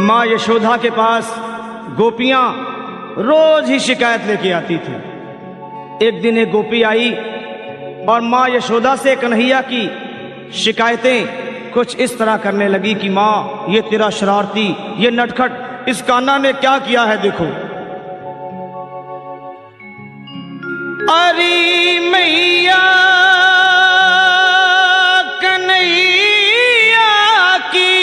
माँ यशोदा के पास गोपियां रोज ही शिकायत लेके आती थी। एक दिन एक गोपी आई और माँ यशोदा से कन्हैया की शिकायतें कुछ इस तरह करने लगी कि माँ, ये तेरा शरारती, ये नटखट इस कान्हा ने क्या किया है, देखो। अरे मैया कन्हैया की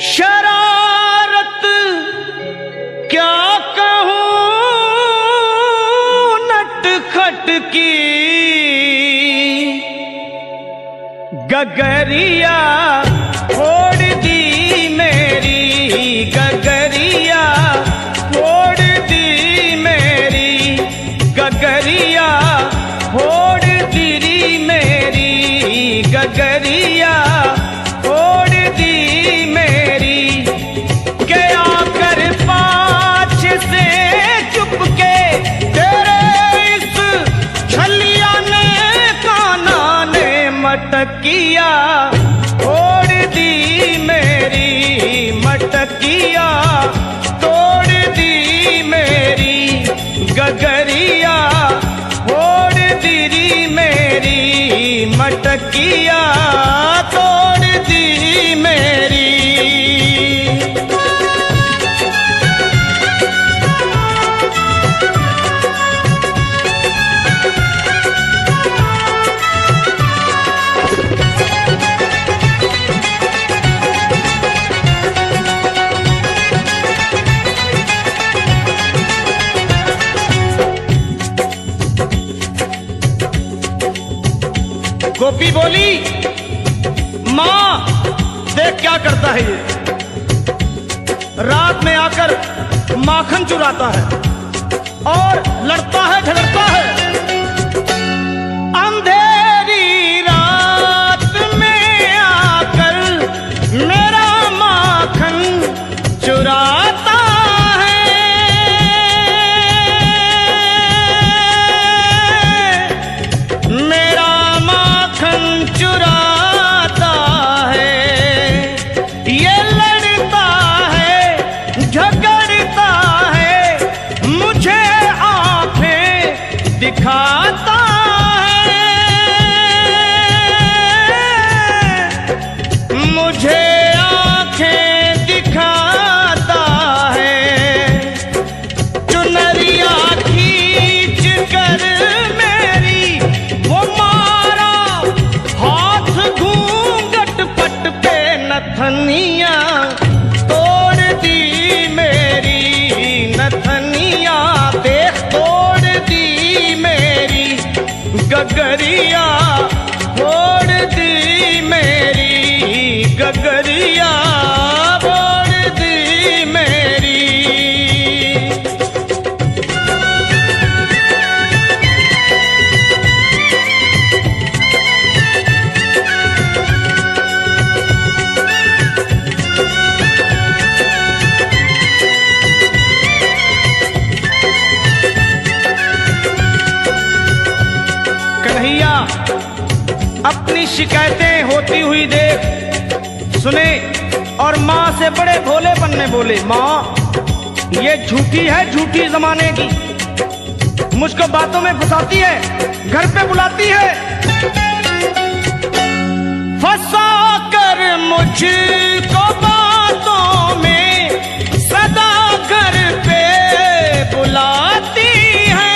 शरारत क्या कहूं, नटखट की गगरिया फोड़ दी मेरी, गगरिया फोड़ दी मेरी, गगरिया फोड़ दी मेरी, गगरिया फोड़ दी मेरी। के आकर पाछ से चुपके तेरे इस छलिया ने कान्हा ने मटकिया फोड़ दी मेरी, मटकिया तोड़ दी मेरी, गगरिया फोड़ दी मेरी, मटकिया तोड़ दी मेरी। गोपी बोली, माँ देख क्या करता है ये, रात में आकर माखन चुराता है और लड़ता है, झगड़ता है। अंधेरी रात में आकर मेरा माखन चुराता दिखाता है, मुझे आंखें दिखाता है। चुनरिया खींच कर मेरी वो मारा हाथ घूंघट पट पे, नथनिया तोड़ दी मेरी, नथनिया देख तोड़ दी मेरी, गगरिया फोड़ दी मेरी, गगरिया फोड़ दी मेरी। कन्हैया अपनी शिकायतें होती हुई देख सुने और माँ से बड़े भोलेपन में बोले, माँ ये झूठी है, झूठी जमाने की, मुझको बातों में फंसाती है, घर पे बुलाती है, फंसा कर मुझको बातों में सदा घर पे बुलाती है।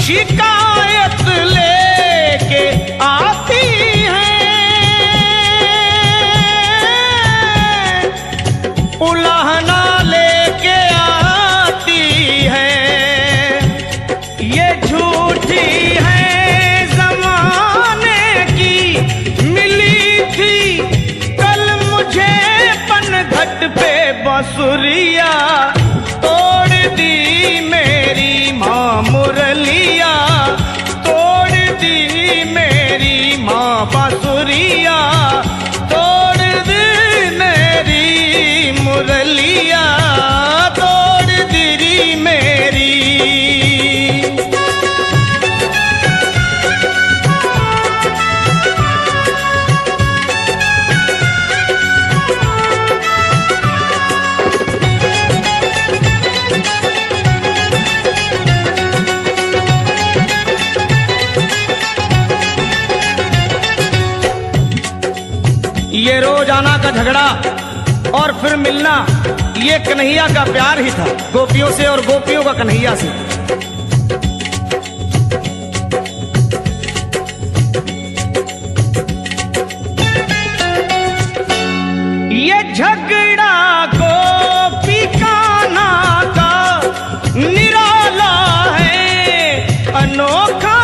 शिकायत लेके आती है, उलाहना लेके आती है। ये झूठी है जमाने की, मिली थी कल मुझे पनघट पे बांसुरिया, तोड़ दी मेरी माँ मुरलिया, तोड़ दी मेरी माँ बांसुरिया, ये रोजाना का झगड़ा और फिर मिलना, ये कन्हैया का प्यार ही था गोपियों से और गोपियों का कन्हैया से। ये झगड़ा गोपी कान्हा का निराला है, अनोखा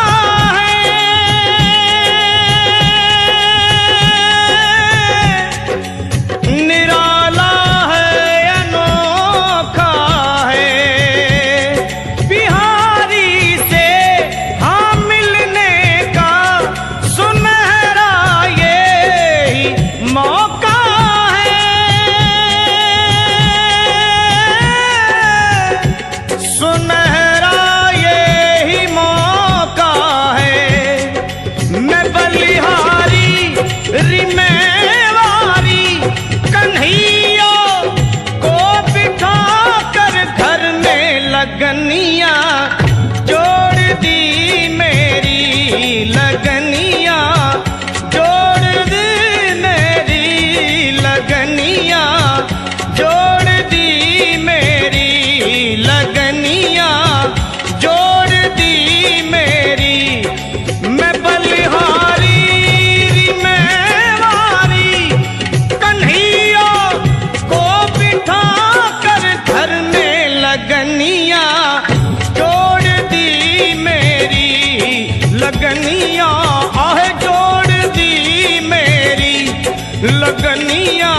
लगनिया जोड़ दी मेरी, लगनिया जोड़ दी मेरी, लगनिया जोड़ दी मेरी, लगनिया जोड़ दी मेरी। मैं बलिहारी मैं वारी कन्हैया को बिठा कर घर में लगनिया जोड़ दी मेरी, लगनिया आह जोड़ दी मेरी, लगनिया